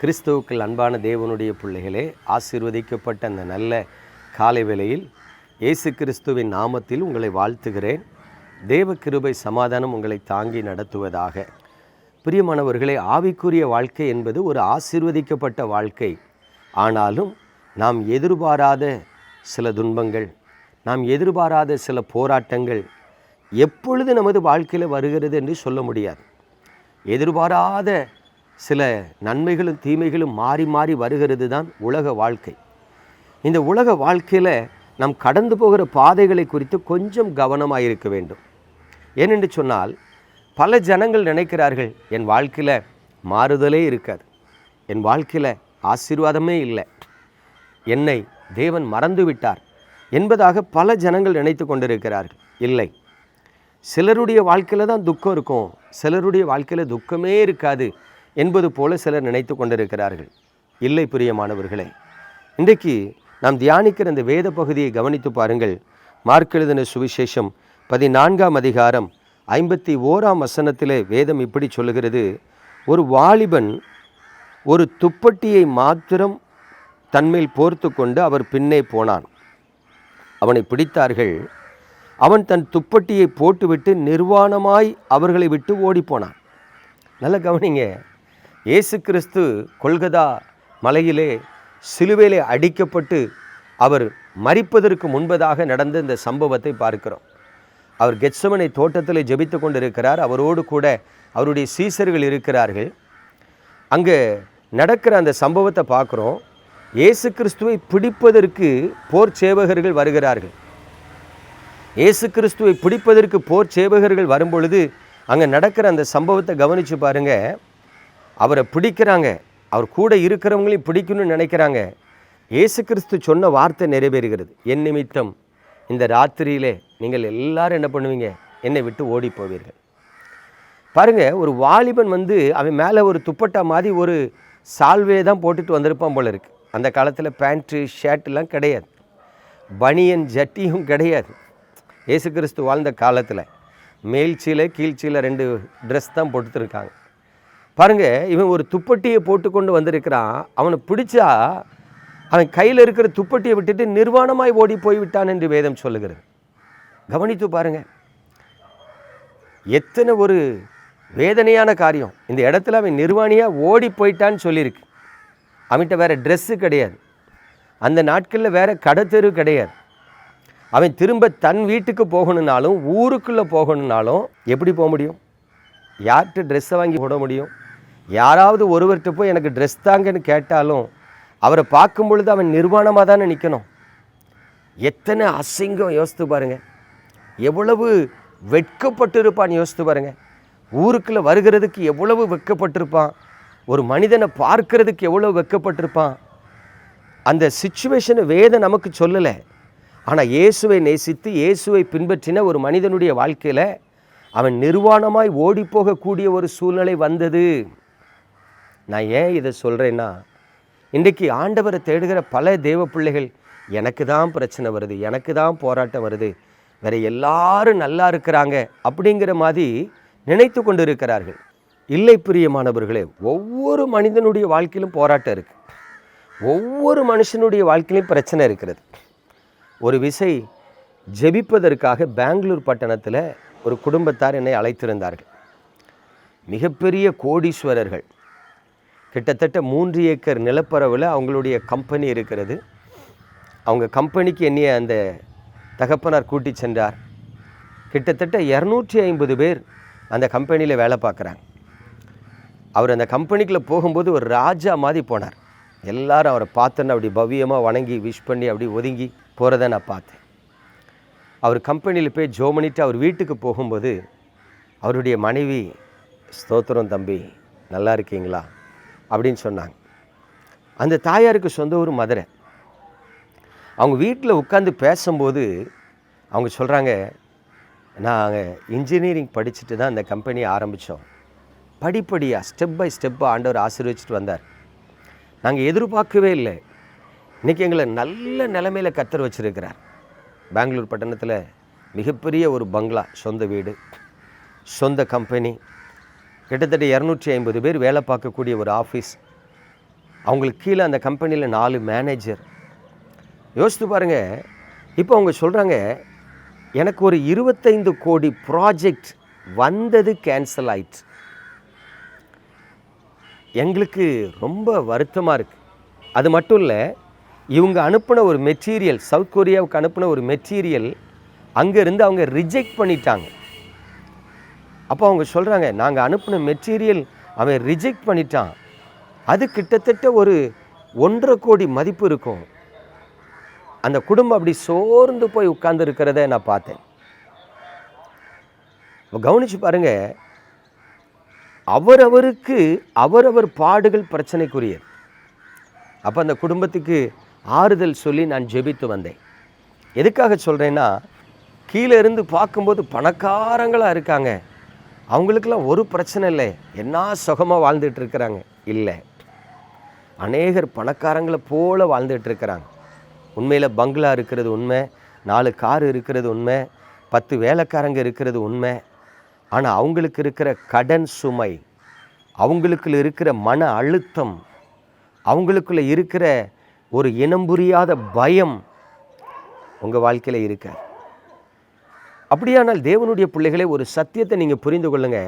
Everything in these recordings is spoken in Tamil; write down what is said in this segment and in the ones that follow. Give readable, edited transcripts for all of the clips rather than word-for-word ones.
கிறிஸ்துவுக்குள் அன்பான தேவனுடைய பிள்ளைகளே, ஆசீர்வதிக்கப்பட்ட அந்த நல்ல காலை வேளையில் இயேசு கிறிஸ்துவின் நாமத்தில் உங்களை வாழ்த்துகிறேன். தேவ கிருபை சமாதானம் உங்களை தாங்கி நடத்துவதாக. பிரியமானவர்களே, ஆவிக்குரிய வாழ்க்கை என்பது ஒரு ஆசீர்வதிக்கப்பட்ட வாழ்க்கை. ஆனாலும் நாம் எதிர்பாராத சில துன்பங்கள், நாம் எதிர்பாராத சில போராட்டங்கள் எப்பொழுது நமது வாழ்க்கையில் வருகிறது என்று சொல்ல முடியாது. எதிர்பாராத சில நன்மைகளும் தீமைகளும் மாறி மாறி வருகிறது தான் உலக வாழ்க்கை. இந்த உலக வாழ்க்கையில் நாம் கடந்து போகிற பாதைகளை குறித்து கொஞ்சம் கவனமாக இருக்க வேண்டும். ஏனென்று சொன்னால், பல ஜனங்கள் நினைக்கிறார்கள், என் வாழ்க்கையில் மாறுதலே இருக்காது, என் வாழ்க்கையில் ஆசீர்வாதமே இல்லை, என்னை தேவன் மறந்து விட்டார் என்பதாக பல ஜனங்கள் நினைத்து கொண்டிருக்கிறார்கள். இல்லை, சிலருடைய வாழ்க்கையில் தான் துக்கம் இருக்கும், சிலருடைய வாழ்க்கையில் துக்கமே இருக்காது என்பது போல சிலர் நினைத்து கொண்டிருக்கிறார்கள். இல்லை பிரியமானவர்களே, இன்றைக்கு நாம் தியானிக்கிற இந்த வேத பகுதியை கவனித்து பாருங்கள். மார்க் எழுதின சுவிசேஷம் 14ஆம் அதிகாரம் 51ஆம் வசனத்திலே வேதம் இப்படி சொல்லுகிறது. ஒரு வாலிபன் ஒரு துப்பட்டியை மாத்திரம் தன்மேல் போர்த்து கொண்டு அவர் பின்னே போனான். அவனை பிடித்தார்கள். அவன் தன் துப்பட்டியை போட்டுவிட்டு நிர்வாணமாய் அவர்களை விட்டு ஓடிப்போனான். நல்ல கவனிங்க, இயேசு கிறிஸ்து கொல்கதா மலையிலே சிலுவையிலே அடிக்கப்பட்டு அவர் மரிப்பதற்கு முன்பதாக நடந்த இந்த சம்பவத்தை பார்க்கிறோம். அவர் கெத்செமனே தோட்டத்தில் ஜெபித்து கொண்டிருக்கிறார். அவரோடு கூட அவருடைய சீசர்கள் இருக்கிறார்கள். அங்கே நடக்கிற அந்த சம்பவத்தை பார்க்குறோம். இயேசு கிறிஸ்துவை பிடிப்பதற்கு போர் சேவகர்கள் வருகிறார்கள். இயேசு கிறிஸ்துவை பிடிப்பதற்கு போர் சேவகர்கள் வரும்பொழுது அங்கே நடக்கிற அந்த சம்பவத்தை கவனித்து பாருங்கள். அவரை பிடிக்கிறாங்க, அவர் கூட இருக்கிறவங்களையும் பிடிக்கணும்னு நினைக்கிறாங்க. இயேசு கிறிஸ்து சொன்ன வார்த்தை நிறைவேறுகிறது. என் நிமித்தம் இந்த ராத்திரியிலே நீங்கள் எல்லாரும் என்ன பண்ணுவீங்க? என்னை விட்டு ஓடி போவீர்கள். பாருங்கள், ஒரு வாலிபன் அவன் மேலே ஒரு துப்பட்டா மாதிரி ஒரு சால்வையை தான் போட்டுட்டு வந்திருப்பான் போல இருக்குது. அந்த காலத்தில் பேண்ட்டு ஷர்ட்லாம் கிடையாது, பனியன் ஜட்டியும் கிடையாது. இயேசு கிறிஸ்து வாழ்ந்த காலத்தில் மேல் சீலை கீழ் சீலை 2 ட்ரெஸ் தான் போட்டுருக்காங்க. பாருங்கள், இவன் ஒரு துப்பட்டியை போட்டு கொண்டு வந்திருக்கிறான். அவனை பிடிச்சா அவன் கையில் இருக்கிற துப்பட்டியை விட்டுட்டு நிர்வாணமாய் ஓடி போய்விட்டான் என்று வேதம் சொல்லுகிறது. கவனித்து பாருங்கள், எத்தனை ஒரு வேதனையான காரியம். இந்த இடத்துல அவன் நிர்வாணியாக ஓடி போயிட்டான்னு சொல்லியிருக்கு. அவன்கிட்ட வேறு ட்ரெஸ்ஸு கிடையாது, அந்த நாட்களில் வேறு கடத்தெரு கிடையாது. அவன் திரும்ப தன் வீட்டுக்கு போகணுன்னாலும் ஊருக்குள்ளே போகணுன்னாலும் எப்படி போக முடியும்? யார்கிட்ட ட்ரெஸ்ஸை வாங்கி போட முடியும்? யாராவது ஒருவர்கிட்ட போய் எனக்கு ட்ரெஸ் தாங்கன்னு கேட்டாலும் அவரை பார்க்கும் பொழுது அவன் நிர்வாணமாக தானே நிற்கணும். எத்தனை அசிங்கம் யோசித்து பாருங்கள். எவ்வளவு வெட்கப்பட்டிருப்பான்னு யோசித்து பாருங்கள். ஊருக்குள்ளே வருகிறதுக்கு எவ்வளவு வெட்கப்பட்டிருப்பான். ஒரு மனிதனை பார்க்கறதுக்கு எவ்வளோ வெட்கப்பட்டிருப்பான். அந்த சிச்சுவேஷனை வேதம் நமக்கு சொல்லலை. ஆனால் இயேசுவை நேசித்து இயேசுவை பின்பற்றின ஒரு மனிதனுடைய வாழ்க்கையில் அவன் நிர்வாணமாய் ஓடி போகக்கூடிய ஒரு சூழ்நிலை வந்தது. நான் ஏன் இதை சொல்கிறேன்னா, இன்றைக்கு ஆண்டவரை தேடுகிற பல தேவ பிள்ளைகள், எனக்கு தான் பிரச்சனை வருது, எனக்கு தான் போராட்டம் வருது, வேறு எல்லாரும் நல்லா இருக்கிறாங்க அப்படிங்கிற மாதிரி நினைத்து கொண்டு இருக்கிறார்கள். இல்லை பிரியமானவர்களே, ஒவ்வொரு மனிதனுடைய வாழ்க்கையிலும் போராட்டம் இருக்குது. ஒவ்வொரு மனுஷனுடைய வாழ்க்கையிலும் பிரச்சனை இருக்கிறது. ஒரு விசை ஜெபிப்பதற்காக பெங்களூர் பட்டணத்தில் ஒரு குடும்பத்தார் என்னை அழைத்திருந்தார்கள். மிகப்பெரிய கோடீஸ்வரர்கள். கிட்டத்தட்ட 3 ஏக்கர் நிலப்பரவில் அவங்களுடைய கம்பெனி இருக்கிறது. அவங்க கம்பெனிக்கு என்னைய அந்த தகப்பனார் கூட்டி சென்றார். கிட்டத்தட்ட 250 பேர் அந்த கம்பெனியில் வேலை பார்க்குறாங்க. அவர் அந்த கம்பெனிக்குள்ளே போகும்போது ஒரு ராஜா மாதிரி போனார். எல்லாரும் அவரை பார்த்தோன்னு அப்படி பவ்யமாக வணங்கி விஷ் பண்ணி அப்படி ஒதுங்கி போகிறத நான் பார்த்தேன். அவர் கம்பெனியில் போய் ஜோம் பண்ணிட்டு அவர் வீட்டுக்கு போகும்போது அவருடைய மனைவி, ஸ்தோத்திரம் தம்பி, நல்லா இருக்கீங்களா அப்படின்னு சொன்னாங்க. அந்த தாயாருக்கு சொந்த ஊர் மதுரை. அவங்க வீட்டில் உட்காந்து பேசும்போது அவங்க சொல்கிறாங்க, நாங்கள் இன்ஜினியரிங் படிச்சுட்டு தான் அந்த கம்பெனியை ஆரம்பித்தோம். படிப்படியாக ஸ்டெப் பை ஸ்டெப்பாக ஆண்டவர் ஆசீர்வதிச்சுட்டு வந்தார். நாங்கள் எதிர்பார்க்கவே இல்லை. இன்றைக்கி எங்களை நல்ல நிலைமையில் கர்த்தர் வச்சுருக்கிறார். பெங்களூர் பட்டணத்தில் மிகப்பெரிய ஒரு பங்களா, சொந்த வீடு, சொந்த கம்பெனி, கிட்டத்தட்ட 250 பேர் வேலை பார்க்கக்கூடிய ஒரு ஆஃபீஸ். அவங்களுக்கு கீழே அந்த கம்பெனியில் 4 மேனேஜர். யோசித்து பாருங்கள். இப்போ அவங்க சொல்கிறாங்க, எனக்கு ஒரு 25 கோடி ப்ராஜெக்ட் வந்தது கேன்சல் ஆயிடுச்சு. எங்களுக்கு ரொம்ப வருத்தமாக இருக்குது. அது மட்டும் இல்லை, இவங்க அனுப்பின ஒரு மெட்டீரியல், சவுத் கொரியாவுக்கு அனுப்பின ஒரு மெட்டீரியல் அங்கேருந்து அவங்க ரிஜெக்ட் பண்ணிட்டாங்க. அப்போ அவங்க சொல்கிறாங்க, நாங்கள் அனுப்பின மெட்டீரியல் அவன் ரிஜெக்ட் பண்ணிட்டான். அது கிட்டத்தட்ட ஒரு 1.5 கோடி மதிப்பு இருக்கும். அந்த குடும்பம் அப்படி சோர்ந்து போய் உட்கார்ந்து இருக்கிறத நான் பார்த்தேன். கவனிச்சு பாருங்க, அவரவருக்கு அவரவர் பாடுகள் பிரச்சனைக்குரியது. அப்போ அந்த குடும்பத்துக்கு ஆறுதல் சொல்லி நான் ஜெபித்து வந்தேன். எதுக்காக சொல்கிறேன்னா, கீழே இருந்து பார்க்கும்போது பணக்காரங்களாக இருக்காங்க, அவங்களுக்கெல்லாம் ஒரு பிரச்சனை இல்லை, என்ன சுகமாக வாழ்ந்துட்டு இருக்கிறாங்க. இல்லை, அநேகர் பணக்காரங்களை போல வாழ்ந்துட்டு இருக்கிறாங்க. உண்மையில் பங்களா இருக்கிறது உண்மை, 4 கார் இருக்கிறது உண்மை, 10 வேலைக்காரங்க இருக்கிறது உண்மை. ஆனால் அவங்களுக்கு இருக்கிற கடன் சுமை, அவங்களுக்குள்ள இருக்கிற மன அழுத்தம், அவங்களுக்குள்ள இருக்கிற ஒரு இனம் புரியாத பயம் உங்கள் வாழ்க்கையில் இருக்க. அப்படியானால் தேவனுடைய பிள்ளைகளே, ஒரு சத்தியத்தை நீங்கள் புரிந்து கொள்ளுங்க.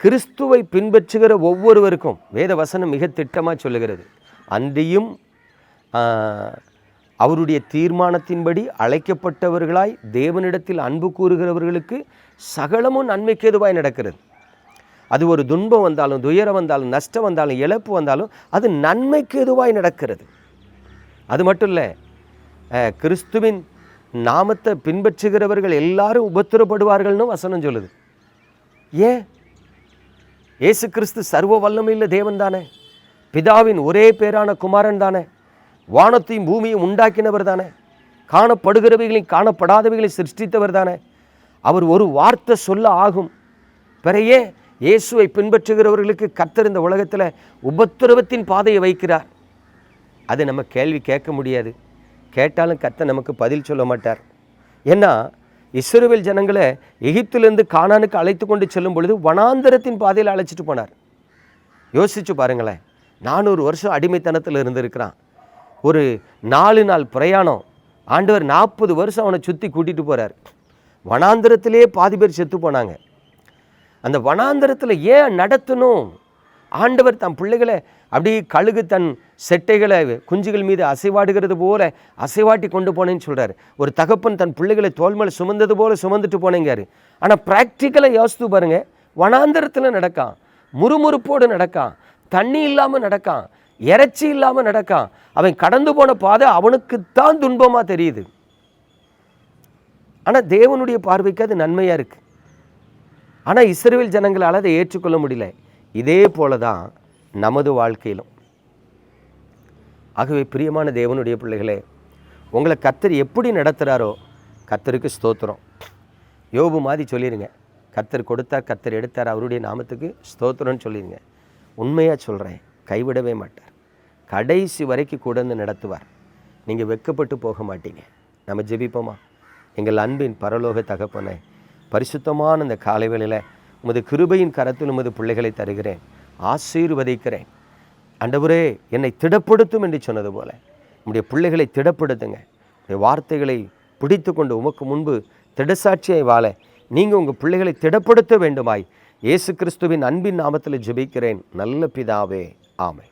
கிறிஸ்துவை பின்பற்றுகிற ஒவ்வொருவருக்கும் வேத வசனம் மிக திட்டமாக சொல்லுகிறது, அன்றியும் அவருடைய தீர்மானத்தின்படி அழைக்கப்பட்டவர்களாய் தேவனிடத்தில் அன்பு கூறுகிறவர்களுக்கு சகலமும் நன்மைக்கு ஏதுவாய் நடக்கிறது. அது ஒரு துன்பம் வந்தாலும், துயரம் வந்தாலும், நஷ்டம் வந்தாலும், இழப்பு வந்தாலும் அது நன்மைக்கு ஏதுவாய் நடக்கிறது. அது மட்டும் இல்லை, கிறிஸ்துவின் நாமத்தை பின்பற்றுகிறவர்கள் எல்லாரும் உபத்திரப்படுவார்கள்னு வசனம் சொல்லுது. ஏன்? இயேசு கிறிஸ்து சர்வ வல்லமையுள்ள தேவன் தானே, பிதாவின் ஒரே பேரான குமாரன் தானே, வானத்தையும் பூமியும் உண்டாக்கினவர் தானே, காணப்படுகிறவைகளையும் காணப்படாதவைகளையும் சிருஷ்டித்தவர் தானே. அவர் ஒரு வார்த்தை சொல்ல ஆகும். பிறையே இயேசுவை பின்பற்றுகிறவர்களுக்கு கர்த்தர் இந்த உலகத்தில் உபத்திரவத்தின் பாதையை வைக்கிறார். அது நம்ம கேள்வி கேட்க முடியாது. கேட்டாலும் கர்த்தர் நமக்கு பதில் சொல்ல மாட்டார். ஏன்னா இஸ்ரவேல் ஜனங்களை எகிப்திலிருந்து கானானுக்கு அழைத்து கொண்டு செல்லும் பொழுது வனாந்தரத்தின் பாதையில் அழைச்சிட்டு போனார். யோசிச்சு பாருங்களேன், 400 வருஷம் அடிமைத்தனத்தில் இருந்திருக்கிறான். ஒரு 4 நாள் பிரயாணம், ஆண்டவர் 40 வருஷம் அவனை சுற்றி கூட்டிகிட்டு போகிறார். வனாந்தரத்திலே பாதி பேர் செத்து போனாங்க. அந்த வனாந்தரத்தில் ஏன் நடத்தணும்? ஆண்டவர் தன் பிள்ளைகளை அப்படி கழுகு தன் செட்டைகளை குஞ்சுகள் மீது அசைவாடுகிறது போல அசைவாட்டி கொண்டு போனேன்னு சொல்கிறார். ஒரு தகப்பன் தன் பிள்ளைகளை தோல் மேலே சுமந்தது போல சுமந்துட்டு போனேங்காரு. ஆனால் ப்ராக்டிக்கலாக யோசித்து பாருங்க, வனாந்தரத்தில் நடக்கான், முறுமுறுப்போடு நடக்கான், தண்ணி இல்லாமல் நடக்கான், இறைச்சி இல்லாமல் நடக்கான். அவன் கடந்து போன பாதை அவனுக்குத்தான் துன்பமாக தெரியுது. ஆனால் தேவனுடைய பார்வைக்கு அது நன்மையாக இருக்குது. ஆனால் இஸ்ரவேல் ஜனங்களால் அதை ஏற்றுக்கொள்ள முடியல. இதே போல தான் நமது வாழ்க்கையிலும். ஆகவே பிரியமான தேவனுடைய பிள்ளைகளே, உங்களை கர்த்தர் எப்படி நடத்துகிறாரோ கர்த்தருக்கு ஸ்தோத்திரம். யோபு மாதிரி சொல்லிடுங்க, கர்த்தர் கொடுத்தார், கர்த்தர் எடுத்தார், அவருடைய நாமத்துக்கு ஸ்தோத்திரம்னு சொல்லிடுங்க. உண்மையாக சொல்கிறேன், கைவிடவே மாட்டார். கடைசி வரைக்கும் கூட வந்து நடத்துவார். நீங்கள் வெட்கப்பட்டு போக மாட்டீங்க. நம்ம ஜெபிப்போமா? எங்கள் அன்பின் பரலோக தகப்பனே, பரிசுத்தமான இந்த காலை வேளையில் உமது கிருபையின் கரத்தில் உமது பிள்ளைகளை தருகிறேன், ஆசீர்வதிக்கிறேன். ஆண்டவரே, என்னை திடப்படுத்தும் என்று சொன்னது போல உம்முடைய பிள்ளைகளை திடப்படுத்துங்க. உடைய வார்த்தைகளை பிடித்து கொண்டு உமக்கு முன்பு திடசாட்சியாய் வாழ நீங்கள் உங்கள் பிள்ளைகளை திடப்படுத்த வேண்டுமாய் இயேசு கிறிஸ்துவின் அன்பின் நாமத்தில் ஜெபிக்கிறேன் நல்ல பிதாவே, ஆமென்.